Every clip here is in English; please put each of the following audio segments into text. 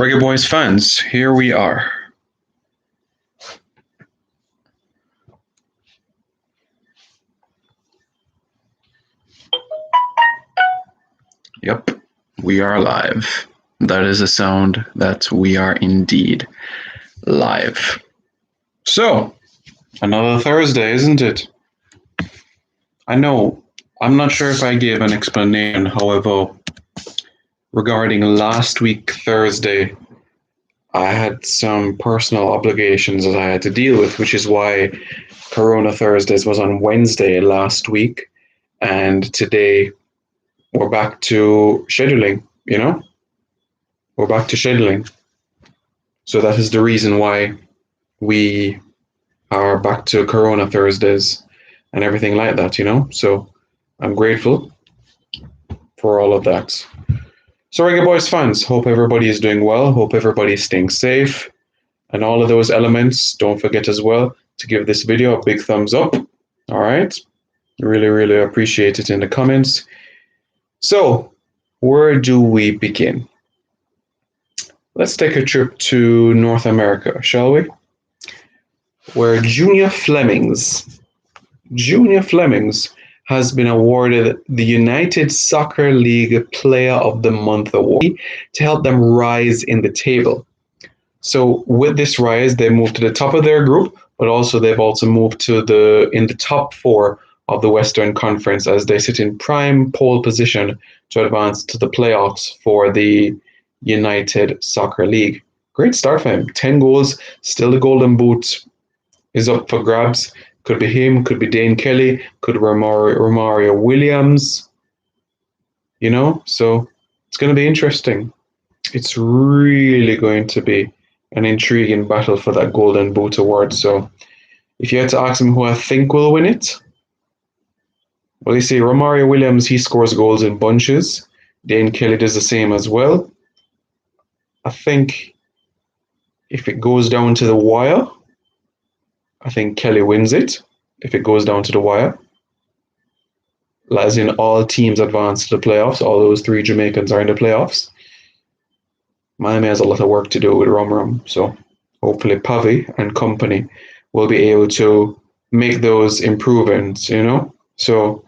Reggae Boys fans, here we are. Yep, we are live. That is a sound that we are indeed live. So, another Thursday, isn't it? I know, I'm not sure if I gave an explanation, however, regarding last week, Thursday, I had some personal obligations that I had to deal with, which is why CARONA Thursdays was on Wednesday last week, and today we're back to scheduling, We're back to scheduling. So that is the reason why we are back to CARONA Thursdays and everything like that, So I'm grateful for all of that. So Reggae Boys fans, hope everybody is doing well. Hope everybody is staying safe. And all of those elements, don't forget as well to give this video a big thumbs up. All right. Really, really appreciate it in the comments. So where do we begin? Let's take a trip to North America, shall we? Where Junior Flemings has been awarded the United Soccer League Player of the Month award to help them rise in the table. So with this rise, they moved to the top of their group, but also they've also moved to in the top 4 of the Western Conference as they sit in prime pole position to advance to the playoffs for the United Soccer League. Great start for him. 10 goals, still the Golden Boot is up for grabs. Could be him, could be Dane Kelly, could be Romario Williams, so it's going to be interesting. It's really going to be an intriguing battle for that Golden Boot award. So if you had to ask me who I think will win it, well, you see, Romario Williams, he scores goals in bunches. Dane Kelly does the same as well. I think if it goes down to the wire, I think Kelly wins it. If it goes down to the wire, as in all teams advance to the playoffs, all those 3 Jamaicans are in the playoffs. Miami has a lot of work to do with Rum. So hopefully Pavi and company will be able to make those improvements, So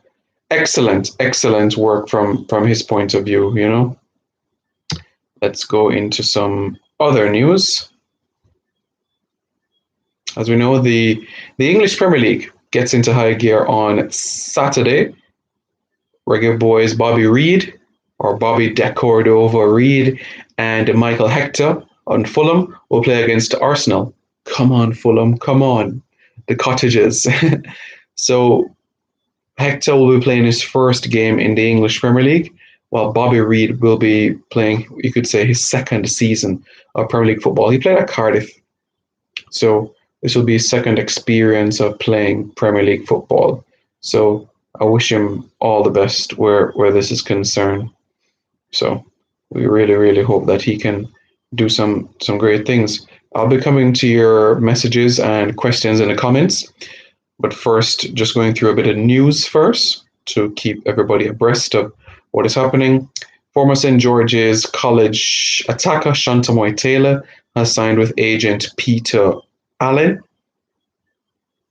excellent work from his point of view, Let's go into some other news. As we know, the English Premier League gets into high gear on Saturday. Reggae Boys Bobby Reid, or Bobby Decordova Reid, and Michael Hector on Fulham will play against Arsenal. Come on, Fulham, come on. The Cottages. So Hector will be playing his first game in the English Premier League, while Bobby Reid will be playing, you could say, his second season of Premier League football. He played at Cardiff. So this will be his second experience of playing Premier League football. So I wish him all the best where this is concerned. So we really, really hope that he can do some great things. I'll be coming to your messages and questions in the comments. But first, just going through a bit of news first to keep everybody abreast of what is happening. Former St. George's College attacker Shantamoy Taylor has signed with agent Peter Allen.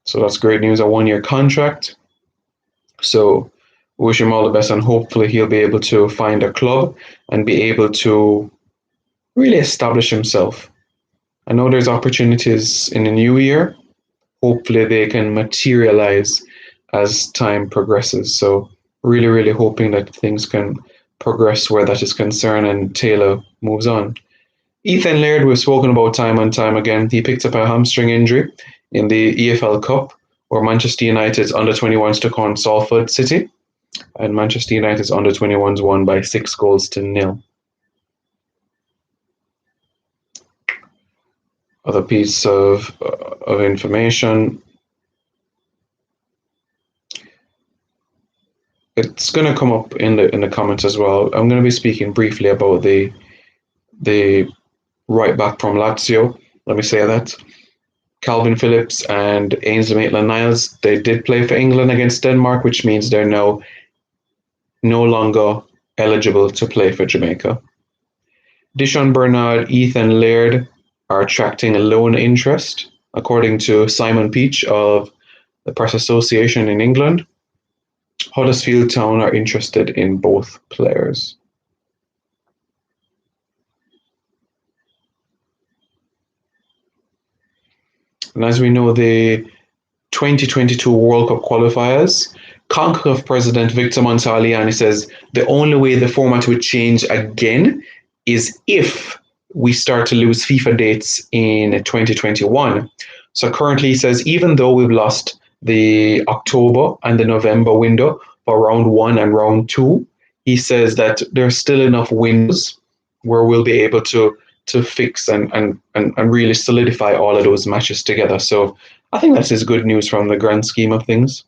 So that's great news, a 1-year contract. So wish him all the best, and hopefully he'll be able to find a club and be able to really establish himself. I know there's opportunities in the new year. Hopefully they can materialize as time progresses. So really, really hoping that things can progress where that is concerned and Taylor moves on. Ethan Laird, we've spoken about time and time again. He picked up a hamstring injury in the EFL Cup, where Manchester United's under-21s took on Salford City, and Manchester United's under-21s won by 6-0. Other piece of information. It's going to come up in the comments as well. I'm going to be speaking briefly about the right back from Lazio. Let me say that. Calvin Phillips and Ainsley Maitland-Niles, they did play for England against Denmark, which means they're now no longer eligible to play for Jamaica. Dishon Bernard, Ethan Laird are attracting a loan interest, according to Simon Peach of the Press Association in England. Huddersfield Town are interested in both players. And as we know, the 2022 World Cup qualifiers, CONCACAF President Victor Montaliani says the only way the format would change again is if we start to lose FIFA dates in 2021. So currently he says even though we've lost the October and the November window for round 1 and round 2, he says that there's still enough windows where we'll be able to fix and really solidify all of those matches together. So I think that's just good news from the grand scheme of things.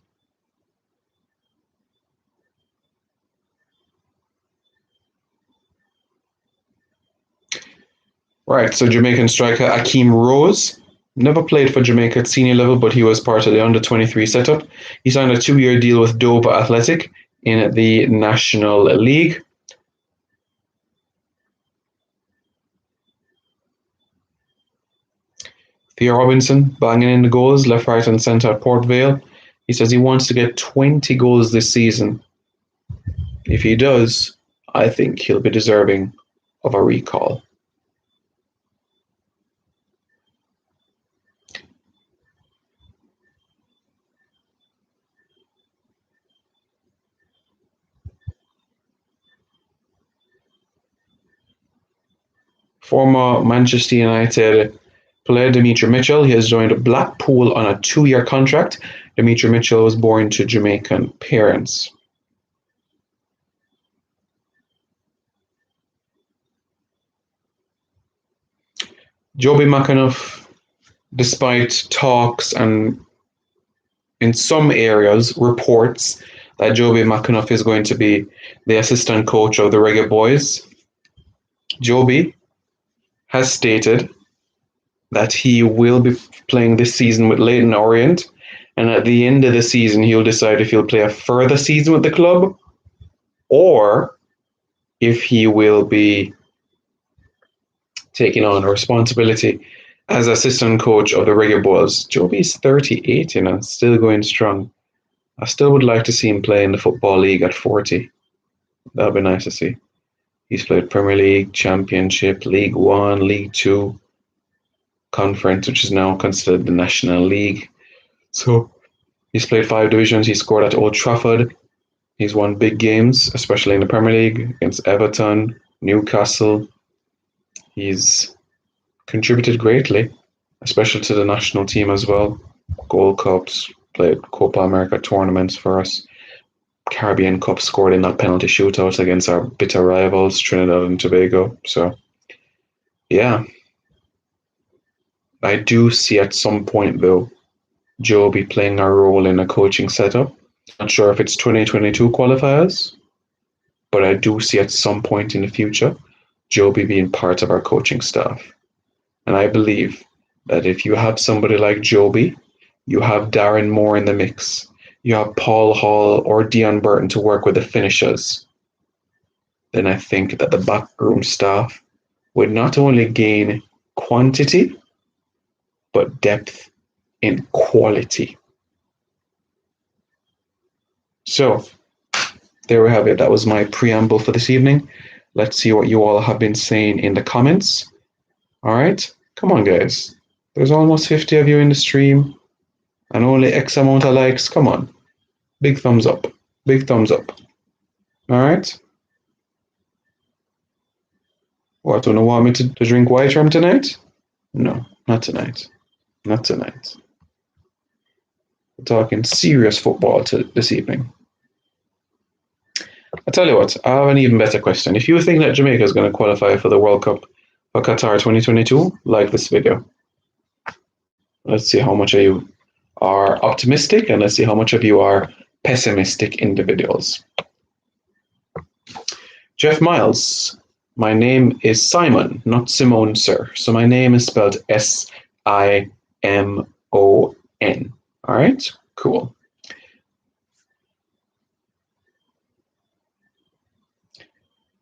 Right, so Jamaican striker Akeem Rose never played for Jamaica at senior level, but he was part of the under-23 setup. He signed a 2-year deal with Dover Athletic in the National League. Theo Robinson banging in the goals, left, right, and centre at Port Vale. He says he wants to get 20 goals this season. If he does, I think he'll be deserving of a recall. Former Manchester United player Dimitri Mitchell, he has joined Blackpool on a 2-year contract. Dimitri Mitchell was born to Jamaican parents. Joby McAnuff, despite talks and in some areas reports that Joby McAnuff is going to be the assistant coach of the Reggae Boys, Joby has stated that he will be playing this season with Leyton Orient, and at the end of the season he'll decide if he'll play a further season with the club or if he will be taking on a responsibility as assistant coach of the Reggae Boys. Joby's 38, still going strong. I still would like to see him play in the Football League at 40. That would be nice to see. He's played Premier League, Championship, League One, League Two, Conference, which is now considered the National League. So he's played 5 divisions. He scored at Old Trafford. He's won big games, especially in the Premier League against Everton, Newcastle. He's contributed greatly, especially to the national team as well. Gold Cups, played Copa America tournaments for us. Caribbean Cup, scored in that penalty shootout against our bitter rivals, Trinidad and Tobago. So, yeah. I do see at some point, though, Joby playing a role in a coaching setup. Not sure if it's 2022 qualifiers, but I do see at some point in the future Joby being part of our coaching staff. And I believe that if you have somebody like Joby, you have Darren Moore in the mix, you have Paul Hall or Dion Burton to work with the finishers, then I think that the backroom staff would not only gain quantity, but depth in quality. So, there we have it. That was my preamble for this evening. Let's see what you all have been saying in the comments. All right, come on, guys. There's almost 50 of you in the stream and only X amount of likes. Come on. Big thumbs up. Big thumbs up. All right. What, don't you want me to drink white rum tonight? No, not tonight. Not tonight. We're talking serious football this evening. I tell you what, I have an even better question. If you think that Jamaica is going to qualify for the World Cup for Qatar 2022, like this video. Let's see how much of you are optimistic, and let's see how much of you are pessimistic individuals. Jeff Miles, my name is Simon, not Simone, sir. So my name is spelled S-I-M-O-N. All right, cool.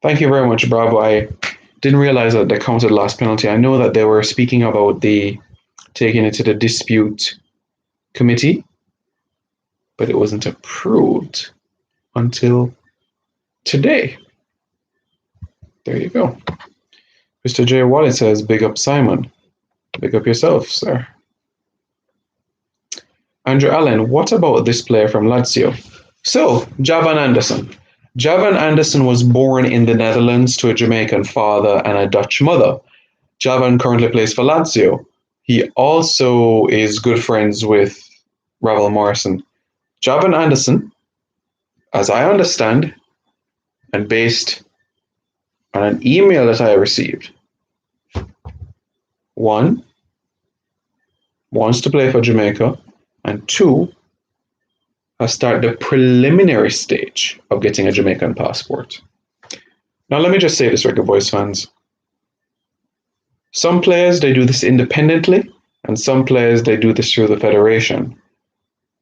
Thank you very much, Bravo. I Didn't realize that they counted last penalty. I know that they were speaking about the taking it to the dispute committee, but it wasn't approved until today. There you go. Mr. J. Wallet says, big up Simon. Big up yourself, sir. Andrew Allen, what about this player from Lazio? So, Javan Anderson. Javan Anderson was born in the Netherlands to a Jamaican father and a Dutch mother. Javan currently plays for Lazio. He also is good friends with Ravel Morrison. Javan Anderson, as I understand, and based on an email that I received, one, wants to play for Jamaica, and two, has started the preliminary stage of getting a Jamaican passport. Now, let me just say this, Reggae Boys fans. Some players, they do this independently, and some players, they do this through the federation.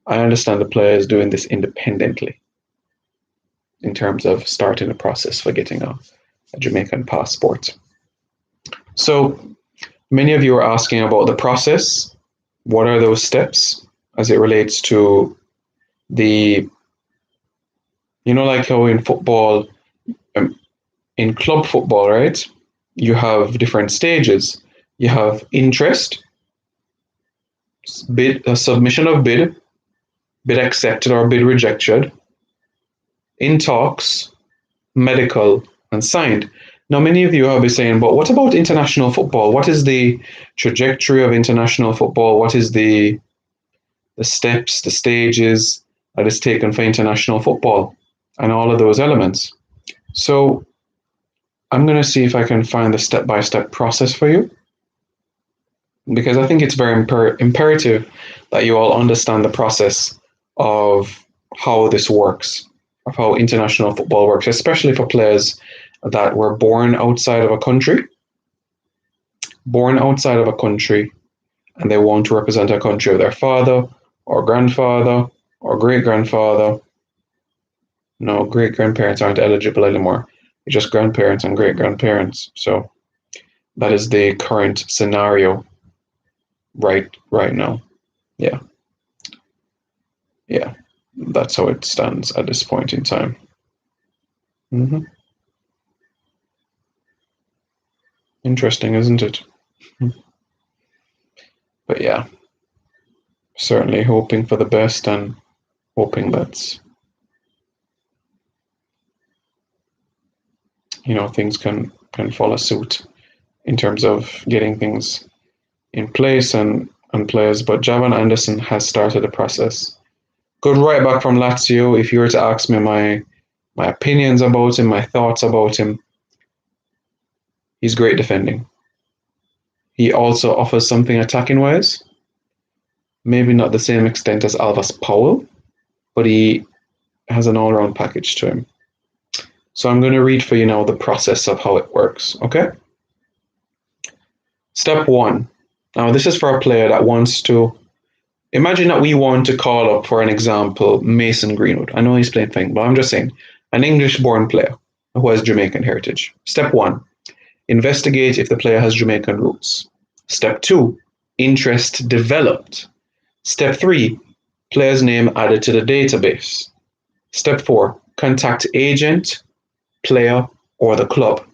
I understand the players doing this independently in terms of starting the process for getting a Jamaican passport. So, many of you are asking about the process. What are those steps as it relates to the, like how in football, in club football, right? You have different stages. You have interest, bid, a submission of bid accepted or bid rejected, in talks, medical, and signed. Now, many of you have been saying, but what about international football? What is the trajectory of international football? What is the steps, the stages that is taken for international football and all of those elements? So I'm going to see if I can find the step-by-step process for you, because I think it's very imperative that you all understand the process of how this works, of how international football works, especially for players that were born outside of a country, and they want to represent a country of their father or grandfather or great-grandfather. No, great-grandparents aren't eligible anymore. It's just grandparents and great-grandparents. So that is the current scenario right now. Yeah. That's how it stands at this point in time. Interesting, isn't it? But yeah, certainly hoping for the best and hoping that things can follow suit in terms of getting things in place and players. But Javan Anderson has started the process. Good right back from Lazio. If you were to ask me my opinions about him, my thoughts about him, he's great defending. He also offers something attacking-wise. Maybe not the same extent as Alvas Powell, but he has an all-round package to him. So I'm going to read for you now the process of how it works, okay? Step 1. Now, this is for a player that wants to... Imagine that we want to call up, for an example, Mason Greenwood. I know he's playing thing, but I'm just saying, an English-born player who has Jamaican heritage. Step 1. Investigate if the player has Jamaican roots. Step 2. Interest developed. Step 3. Player's name added to the database. Step 4. Contact agent, player, or the club.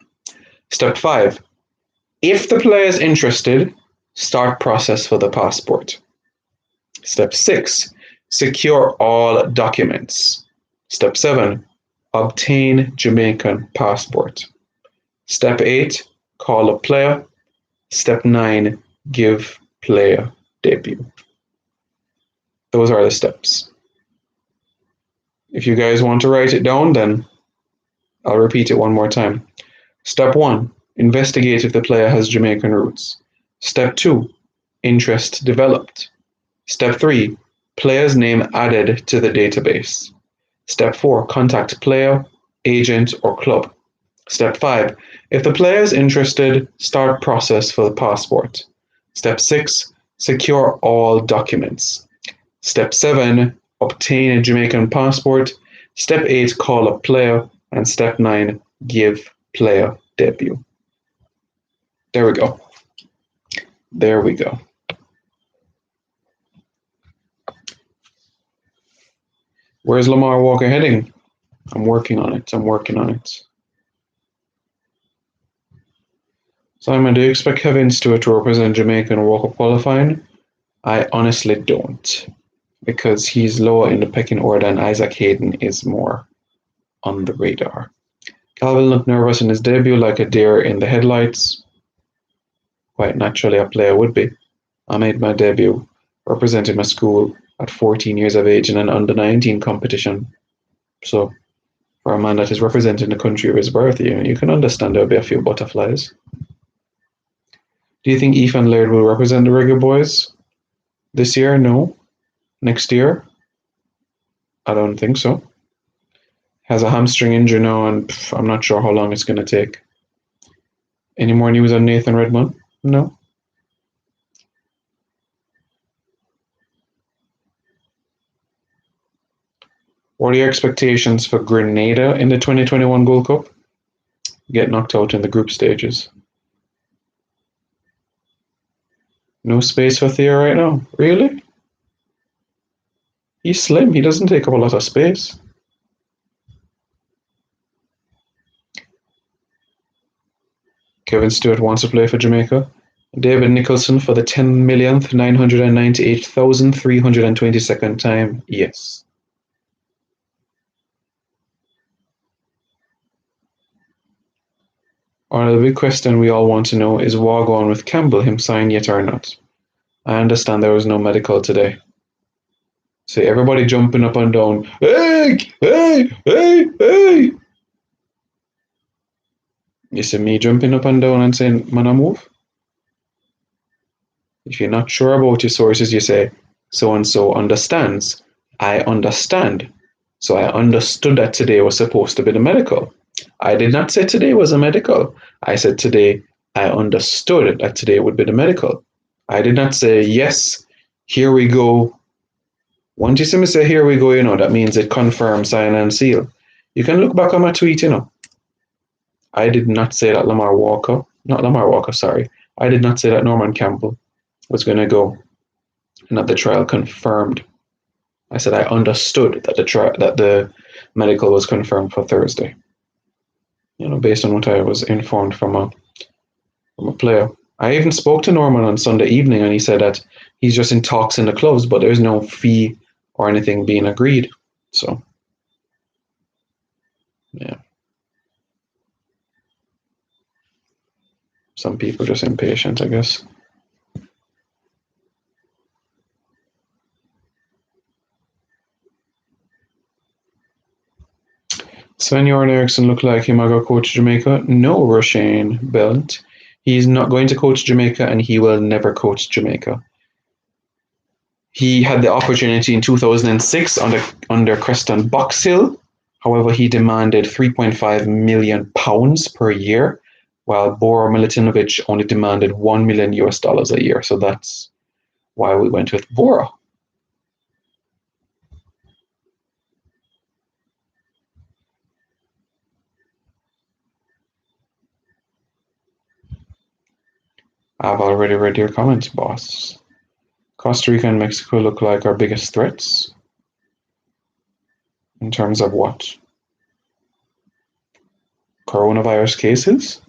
Step 5. If the player is interested, start process for the passport. Step 6. Secure all documents. Step 7. Obtain Jamaican passport. Step 8. Call a player. Step 9. Give player debut. Those are the steps. If you guys want to write it down, then I'll repeat it one more time. Step 1. Investigate if the player has Jamaican roots. Step 2. Interest developed. Step 3. Player's name added to the database. Step 4. Contact player, agent, or club. Step 5. If the player is interested, start process for the passport. Step 6. Secure all documents. Step 7. Obtain a Jamaican passport. Step 8. Call a player. And step 9. Give player debut. There we go. There we go. Where's Lamar Walker heading? I'm working on it. Simon, do you expect Kevin Stewart to represent Jamaica in World Cup qualifying? I honestly don't, because he's lower in the pecking order and Isaac Hayden is more on the radar. Calvin looked nervous in his debut, like a deer in the headlights. Quite naturally, a player would be. I made my debut representing my school at 14 years of age in an under-19 competition. So, for a man that is representing the country of his birth, you can understand there'll be a few butterflies. Do you think Ethan Laird will represent the Reggae Boys this year? No. Next year? I don't think so. Has a hamstring injury now, and I'm not sure how long it's going to take. Any more news on Nathan Redmond? No. What are your expectations for Grenada in the 2021 Gold Cup? Get knocked out in the group stages. No space for Theo right now. Really? He's slim. He doesn't take up a lot of space. Kevin Stewart wants to play for Jamaica. David Nicholson for the 10,998,322nd time. Yes. The big question we all want to know is what going with Campbell, him signed yet or not? I understand there was no medical today. See, everybody jumping up and down. Hey, hey, hey, hey. You see me jumping up and down and saying, man, I move? If you're not sure about your sources, you say, so-and-so understands. I understand. So I understood that today was supposed to be the medical. I did not say today was a medical. I said today, I understood that today would be the medical. I did not say, yes, here we go. Once you see me say, here we go, that means it confirms, sign and seal. You can look back on my tweet, I did not say that I did not say that Norman Campbell was going to go and that the trial confirmed. I said I understood that the medical was confirmed for Thursday. Based on what I was informed from a player. I even spoke to Norman on Sunday evening, and he said that he's just in talks in the clubs, but there's no fee or anything being agreed. So, yeah. Some people are just impatient, I guess. Sven-Göran Eriksson looked like he might go coach Jamaica. No, Roshane Belt. He's not going to coach Jamaica, and he will never coach Jamaica. He had the opportunity in 2006 under Creston Boxhill. However, he demanded £3.5 million per year, while Bora Milutinovic only demanded $1 million a year. So that's why we went with Bora. I've already read your comments, boss. Costa Rica and Mexico look like our biggest threats. In terms of what? Coronavirus cases?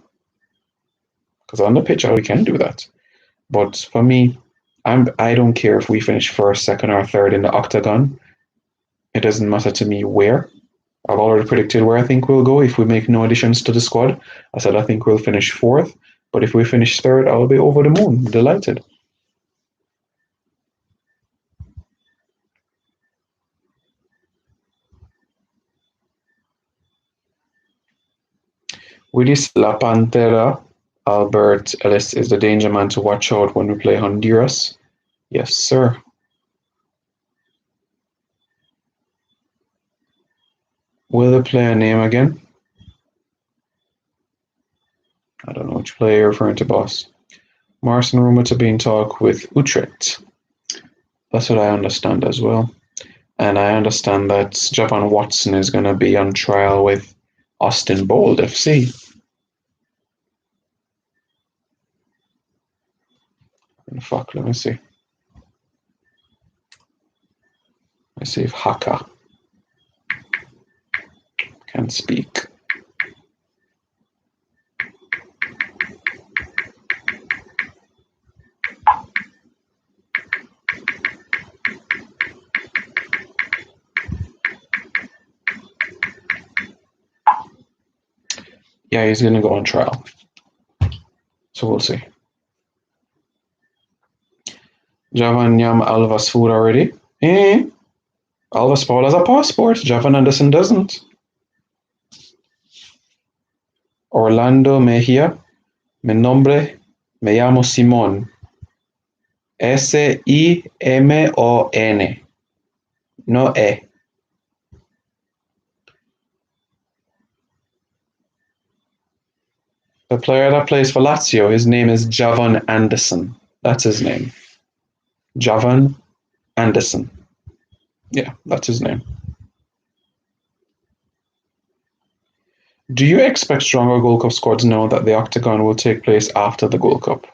Because on the pitch, we can do that. But for me, I don't care if we finish first, second, or third in the octagon. It doesn't matter to me where. I've already predicted where I think we'll go if we make no additions to the squad. I said I think we'll finish fourth. But if we finish third, I'll be over the moon, delighted. Willis La Pantera, Albert Ellis is the danger man to watch out when we play Honduras. Yes, sir. Will they play a name again? I don't know which player you're referring to, boss. Marson rumored to be in talk with Utrecht. That's what I understand as well. And I understand that Japan Watson is going to be on trial with Austin Bold FC. Fuck, let me see. Let's see if Haka can speak. Yeah, he's going to go on trial. So we'll see. Javan Yam Alva's food already? Alva's Paul has a passport. Javan Anderson doesn't. Orlando Mejia. Mi nombre, me llamo Simón. S-I-M-O-N. No E. The player that plays for Lazio, his name is Javan Anderson. That's his name. Javan Anderson. Yeah, that's his name. Do you expect stronger Gold Cup squads know that the Octagon will take place after the Gold Cup?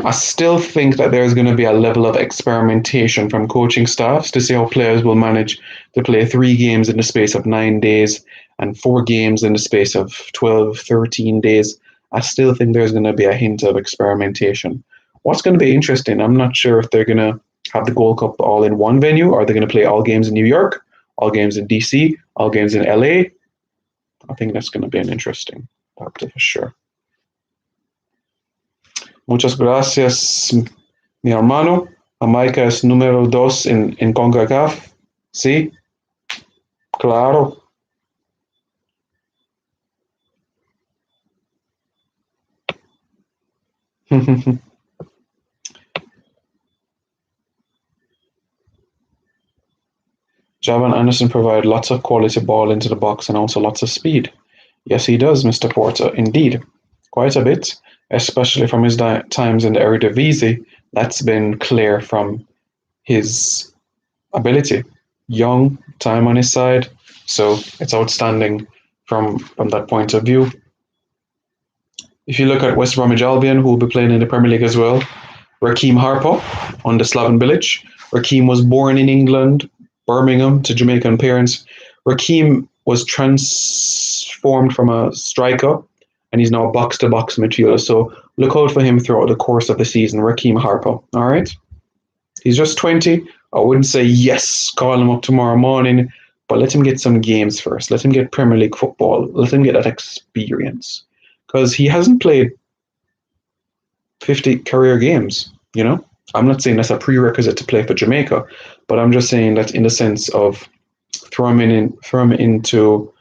I still think that there's going to be a level of experimentation from coaching staffs to see how players will manage to play 3 games in the space of 9 days and 4 games in the space of 12, 13 days. I still think there's going to be a hint of experimentation. What's going to be interesting, I'm not sure if they're going to have the Gold Cup all in one venue, or they're going to play all games in New York, all games in DC, all games in LA. I think that's going to be an interesting part for sure. Muchas gracias, mi hermano. Jamaica es número 2 en CONCACAF. Sí, claro. Javan Anderson provided lots of quality ball into the box and also lots of speed. Yes, he does, Mr. Porter. Indeed, quite a bit, especially from his times in the Eredivisie. That's been clear from his ability. Young, time on his side, so it's outstanding from that point of view. If you look at West Bromwich Albion, who will be playing in the Premier League as well, Raheem Harper on the Slaven Village. Raheem was born in England, Birmingham, to Jamaican parents. Raheem was transformed from a striker, and he's now a box-to-box midfielder. So look out for him throughout the course of the season, Raheem Harper. All right? He's just 20. I wouldn't say yes, call him up tomorrow morning, but let him get some games first. Let him get Premier League football. Let him get that experience. Because he hasn't played 50 career games, you know? I'm not saying that's a prerequisite to play for Jamaica, but I'm just saying that in the sense of throw him into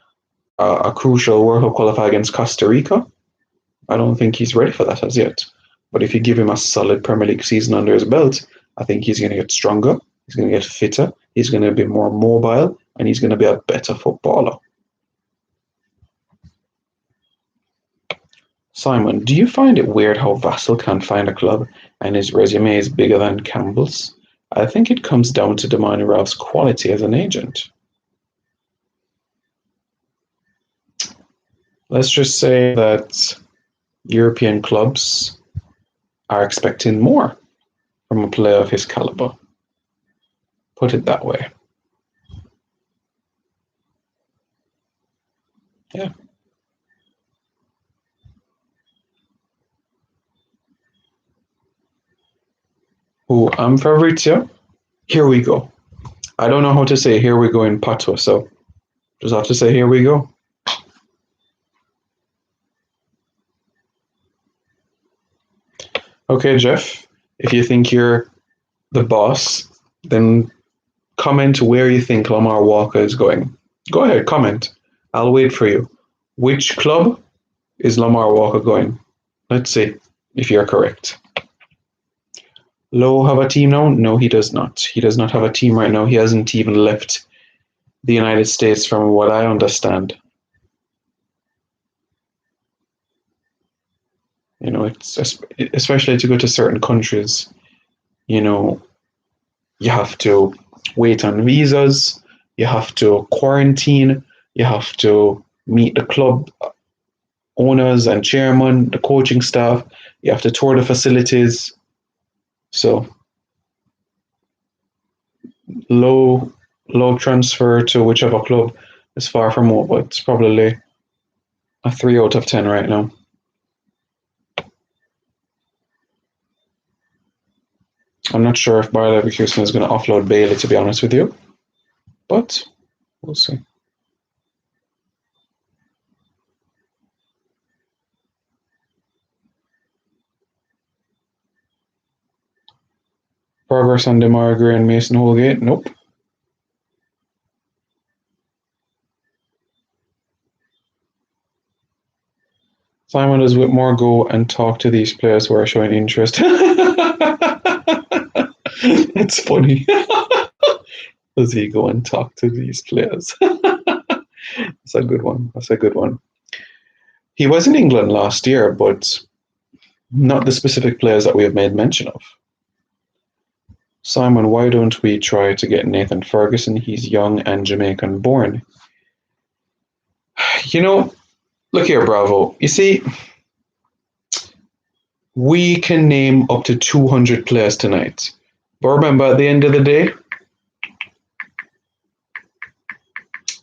a crucial World Cup qualifier against Costa Rica, I don't think he's ready for that as yet. But if you give him a solid Premier League season under his belt, I think he's going to get stronger, he's going to get fitter, he's going to be more mobile, and he's going to be a better footballer. Simon, do you find it weird how Vassell can't find a club and his resume is bigger than Campbell's? I think it comes down to Damani Ralph's quality as an agent. Let's just say that European clubs are expecting more from a player of his caliber. Put it that way. Yeah. Who I'm Fabrizio? Here we go. I don't know how to say here we go in Patois, so just have to say here we go. Okay, Jeff, if you think you're the boss, then comment where you think Lamar Walker is going. Go ahead, comment. I'll wait for you. Which club is Lamar Walker going? Let's see if you're correct. Lowe have a team now? No, he does not. He does not have a team right now. He hasn't even left the United States from what I understand. You know, it's especially to go to certain countries, you know, you have to wait on visas, you have to quarantine, you have to meet the club owners and chairman, the coaching staff. You have to tour the facilities. So low transfer to whichever club is far from home, but it's probably a 3 out of 10 right now. I'm not sure if Bayer Leverkusen is going to offload Bailey, to be honest with you, but we'll see. Progress on Demar Gray and Mason Holgate? Nope. Simon, does Whitmore go and talk to these players who are showing interest? It's funny. Does he go and talk to these players? That's a good one. That's a good one. He was in England last year, but not the specific players that we have made mention of. Simon, why don't we try to get Nathan Ferguson? He's young and Jamaican born. You know, look here, Bravo. You see, we can name up to 200 players tonight. But remember, at the end of the day,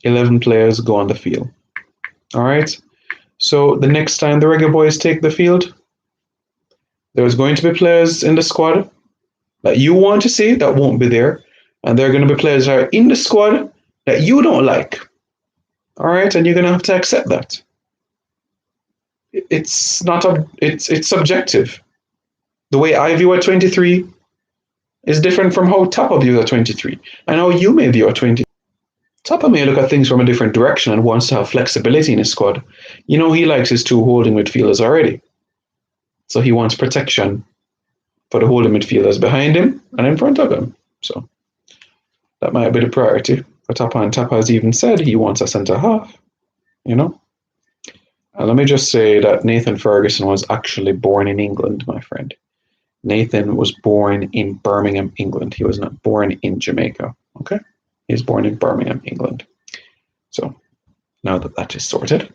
11 players go on the field. All right? So the next time the Reggae Boys take the field, there's going to be players in the squad that you want to see that won't be there. And there are going to be players that are in the squad that you don't like. All right? And you're going to have to accept that. It's not it's subjective. The way I view a 23 is different from how Tapa views a 23, and how you may view a 20. Tapa may look at things from a different direction and wants to have flexibility in his squad. You know, he likes his 2 holding midfielders already, so he wants protection for the holding midfielders behind him and in front of him. So that might be the priority for Tapa, and Tapa has even said he wants a centre half. You know. Let me just say that Nathan Ferguson was actually born in England, my friend. Nathan was born in Birmingham, England. He was not born in Jamaica, okay? He was born in Birmingham, England. So now that that is sorted.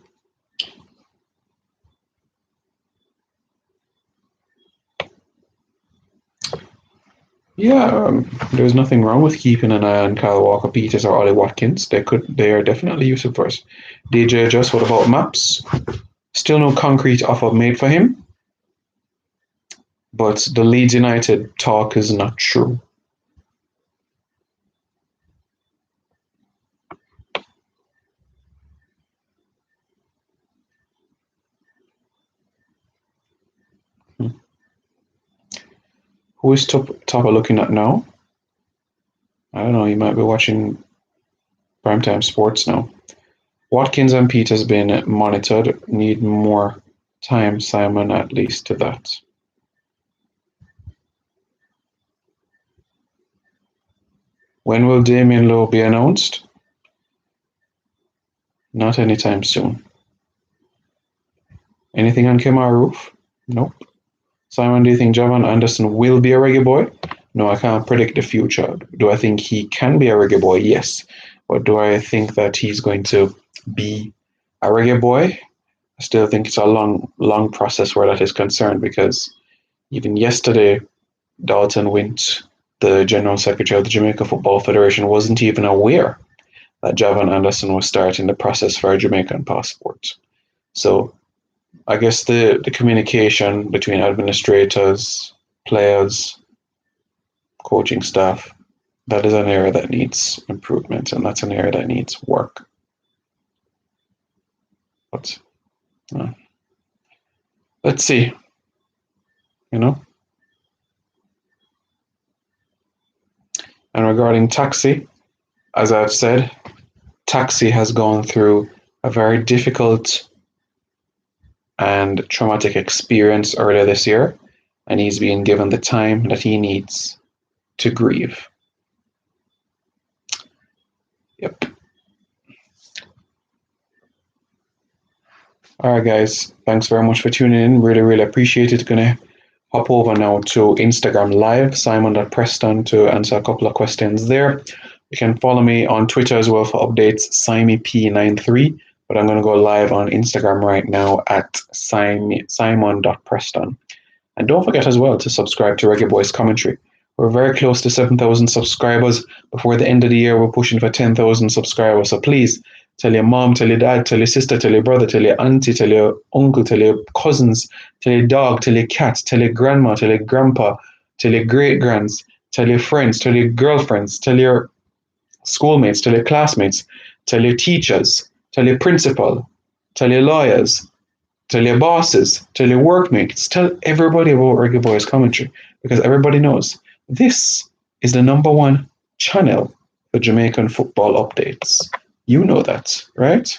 Yeah, there's nothing wrong with keeping an eye on Kyle Walker-Peters or Ollie Watkins. They are definitely useful for us. DJ Just, what about Maps? Still no concrete offer made for him. But the Leeds United talk is not true. Who is Tapa looking at now? I don't know, you might be watching Primetime Sports now. Watkins and Peters been monitored. Need more time, Simon, at least to that. When will Damien Lowe be announced? Not anytime soon. Anything on Kemar Roof? Nope. Simon, do you think Javon Anderson will be a reggae boy? No, I can't predict the future. Do I think he can be a reggae boy? Yes. But do I think that he's going to be a reggae boy? I still think it's a long process where that is concerned, because even yesterday, Dalton Wint, the General Secretary of the Jamaica Football Federation, wasn't even aware that Javon Anderson was starting the process for a Jamaican passport. So I guess the communication between administrators, players, coaching staff, that is an area that needs improvement, and that's an area that needs work. But let's see, you know. And regarding Taxi, as I've said, Taxi has gone through a very difficult and traumatic experience earlier this year, and he's being given the time that he needs to grieve. Yep. All right, guys. Thanks very much for tuning in. Really, really appreciate it. Gonna hop over now to Instagram Live, Simon.Preston, to answer a couple of questions there. You can follow me on Twitter as well for updates, SimeyP93. but I'm going to go live on Instagram right now at simon.preston. And don't forget as well to subscribe to Reggae Boys Commentary. We're very close to 7,000 subscribers. Before the end of the year, we're pushing for 10,000 subscribers. So please tell your mom, tell your dad, tell your sister, tell your brother, tell your auntie, tell your uncle, tell your cousins, tell your dog, tell your cat, tell your grandma, tell your grandpa, tell your great-grands, tell your friends, tell your girlfriends, tell your schoolmates, tell your classmates, tell your teachers, tell your principal, tell your lawyers, tell your bosses, tell your workmates, tell everybody about Reggae Boys Commentary, because everybody knows this is the #1 channel for Jamaican football updates. You know that, right?